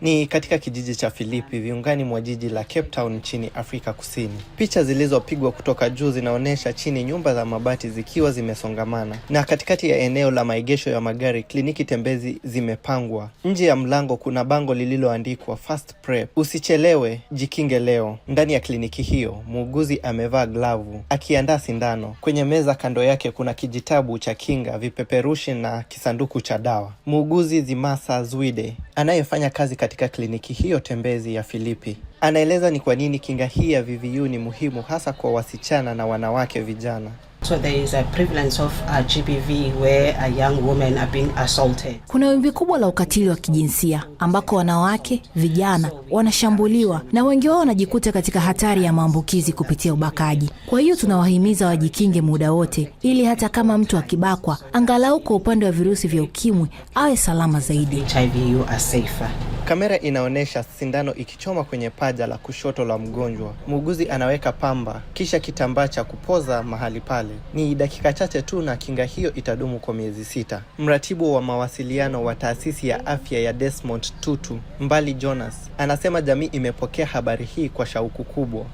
Ni katika kijiji cha Filipi, viungani mwa jiji la Cape Town nchini Afrika Kusini. Picha zilizopigwa kutoka juu zinaonyesha chini nyumba za mabati zikiwa zimesongamana, na katikati ya eneo la maegesho ya magari kliniki tembezi zimepangwa. Nje ya mlango kuna bango lililoandikwa First Prep, usichelewe, jikinge leo. Ndani ya kliniki hiyo, muuguzi amevaa glavu akiandaa sindano. Kwenye meza kando yake kuna kijitabu cha kinga, vipeperushi na kisanduku cha dawa. Muuguzi Zimasa Zwide anayefanya kazi katika kliniki hiyo tembezi ya Filipi anaeleza ni kwa nini kinga hii ya VVU ni muhimu hasa kwa wasichana na wanawake vijana. So there is a prevalence of GBV where young women are being assaulted. Kuna wimbi kubwa la ukatili wa kijinsia ambako wanawake, vijana wanashambuliwa na wengi wao wanajikuta katika hatari ya maambukizi kupitia ubakaji. Kwa hiyo tunawahimiza wajikinge muda wote ili hata kama mtu akibakwa, angalau kwa upande wa virusi vya ukimwi awe salama zaidi. HIV are safer. Kamera inaonyesha sindano ikichoma kwenye paja la kushoto la mgonjwa. Muuguzi anaweka pamba kisha kitambaa cha kupoza mahali pale. Ni dakika chache tu na kinga hiyo itadumu kwa miezi 6. Mratibu wa mawasiliano wa taasisi ya afya ya Desmond Tutu, Mbali Jonas, anasema jamii imepokea habari hii kwa shauku kubwa.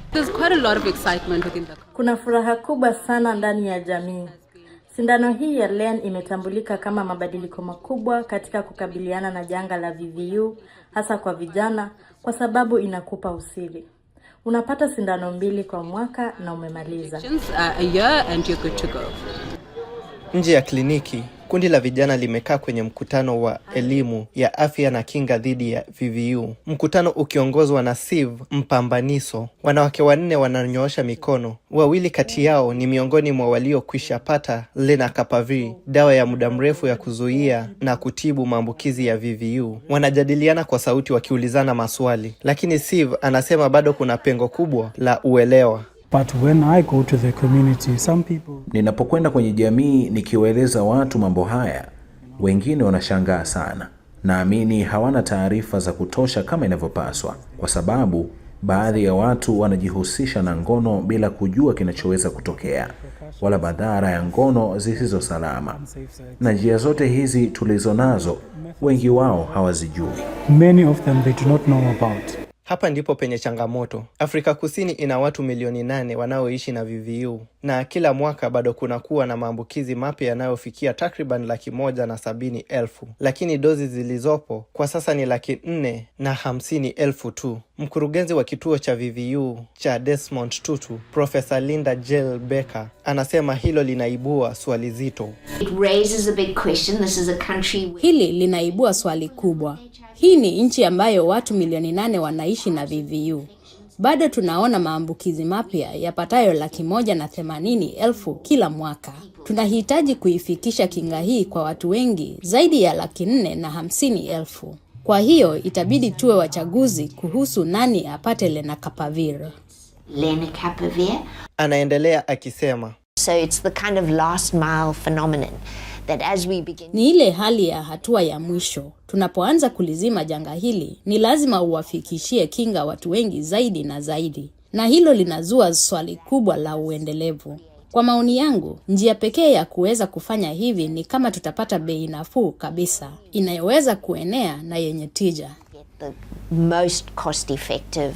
Kuna furaha kubwa sana ndani ya jamii. Sindano hii ya Len imetambulika kama mabadiliko makubwa katika kukabiliana na janga la VVU, hasa kwa vijana, kwa sababu inakupa usiri. Unapata sindano 2 kwa mwaka na umemaliza. Nje ya kliniki, kundi la vijana limekaa kwenye mkutano wa elimu ya afya na kinga dhidi ya VVU. Mkutano ukiongozwa na Siv Mpambaniso. Wanawake 4 wananyoosha mikono. 2 kati yao ni miongoni mwa waliokwisha pata lenacapavir, dawa ya muda mrefu ya kuzuia na kutibu maambukizi ya VVU. Wanajadiliana kwa sauti wakiulizana maswali, lakini Siv anasema bado kuna pengo kubwa la uelewa. But when I go to the community, some people... Ninapokwenda kwenye jamii nikiwaeleza watu mambo haya, wengine wanashangaa sana. Naamini hawana taarifa za kutosha kama inavyopaswa, kwa sababu baadhi ya watu wanajihusisha na ngono bila kujua kinachoweza kutokea, wala madhara ya ngono zisizo salama. Na njia zote hizi tulizonazo, wengi wao hawazijui. Many of them they do not know about. Hapa ndipo penye changamoto. Afrika Kusini ina watu milioni 8 wanaoishi na VVU, na kila mwaka bado kunakuwa na maambukizi mapya yanayofikia takriban 170,000, lakini dozi zilizopo kwa sasa ni 450,000 tu. Mkurugenzi wa kituo cha VVU cha Desmond Tutu, Professor Linda Jell Becker, anasema hilo linaibua swali zito. Hili linaibua swali kubwa. Hii ni nchi ambayo watu milioni 8 wanaishi na VVU. Bado tunaona maambukizi mapya yapatayo 180,000 kila mwaka. Tunahitaji kuifikisha kinga hii kwa watu wengi zaidi ya 450,000. Kwa hiyo itabidi tuwe wachaguzi kuhusu nani apate lenacapavir. Anaendelea akisema, So it's the kind of last mile phenomenon that as we begin... Ni ile hali ya hatua ya mwisho. Tunapoanza kulizima janga hili, ni lazima uwafikishie kinga watu wengi zaidi na zaidi. Na hilo linazua swali kubwa la uendelevu. Kwa maoni yangu, njia pekee ya kuweza kufanya hivi ni kama tutapata bei nafuu kabisa, inayoweza kuenea na yenye tija. The most cost effective,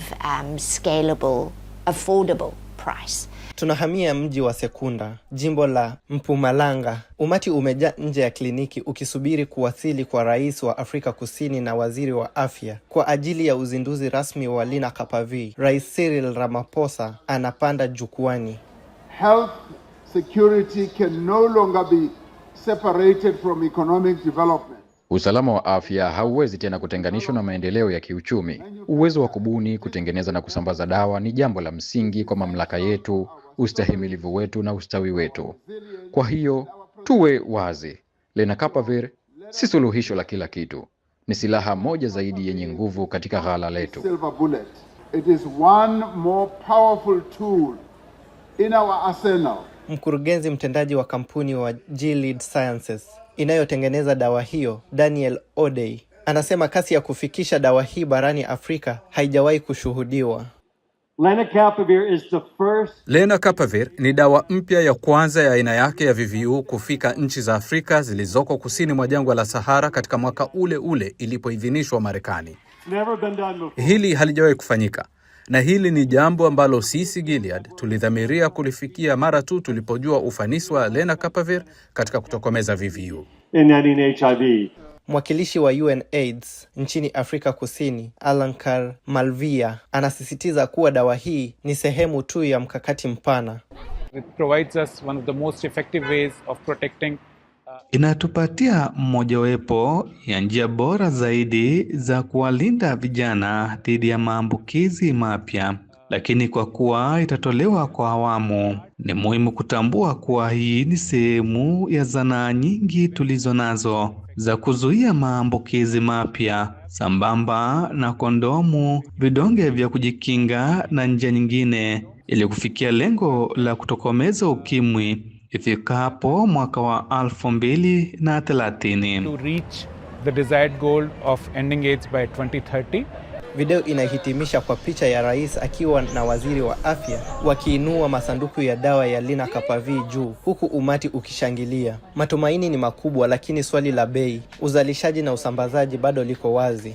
scalable, affordable price. Tunahamia mji wa Sekunda, jimbo la Mpumalanga. Umati umejaa nje ya kliniki ukisubiri kuwasili kwa rais wa Afrika Kusini na waziri wa afya kwa ajili ya uzinduzi rasmi wa lenacapavir. Rais Cyril Ramaphosa anapanda jukwani. Health security can no longer be separated from economic development. Usalama wa afya hauwezi tena kutenganishwa na maendeleo ya kiuchumi. Uwezo wa kubuni, kutengeneza na kusambaza dawa ni jambo la msingi kwa mamlaka yetu, ustahimilivu wetu na ustawi wetu. Kwa hiyo, tuwe wazi. Lenacapavir si suluhisho la kila kitu. Ni silaha moja zaidi yenye nguvu katika ghala letu. It is one more powerful tool in our arsenal. Mkurugenzi mtendaji wa kampuni wa Gilead Sciences inayotengeneza dawa hiyo, Daniel Odey, anasema kasi ya kufikisha dawa hii barani Afrika haijawahi kushuhudiwa. Lenacapavir ni dawa mpya ya kwanza ya aina yake ya VVU kufika nchi za Afrika zilizoko kusini mwa jangwa la Sahara katika mwaka ule ule ilipoidhinishwa Marekani. Hili halijawahi kufanyika, na hili ni jambo ambalo sisi Gilead tulidhamiria kulifikia mara tu tulipojua ufanisi wa Lenacapavir katika kutokomeza VVU. Mwakilishi wa UNAIDS nchini Afrika Kusini, Alankar Malvia, anasisitiza kuwa dawa hii ni sehemu tu ya mkakati mpana. It provides us one of the most effective ways of protecting. Inatupatia mmojawapo ya njia bora zaidi za kuwalinda vijana dhidi ya maambukizi mapya. Lakini kwa kuwa itatolewa kwa awamu, ni muhimu kutambua kuwa hii ni sehemu ya zana nyingi tulizo nazo za kuzuia maambukizi mapya, sambamba na kondomu, vidonge vya kujikinga na njia nyingine, ili kufikia lengo la kutokomeza ukimwi ifikapo mwaka wa 2030. To reach the desired goal of ending AIDS by 2030. Video inahitimisha kwa picha ya rais akiwa na waziri wa afya wakiinua masanduku ya dawa ya Lenacapavir juu, huku umati ukishangilia. Matumaini ni makubwa, lakini swali la bei, uzalishaji na usambazaji bado liko wazi.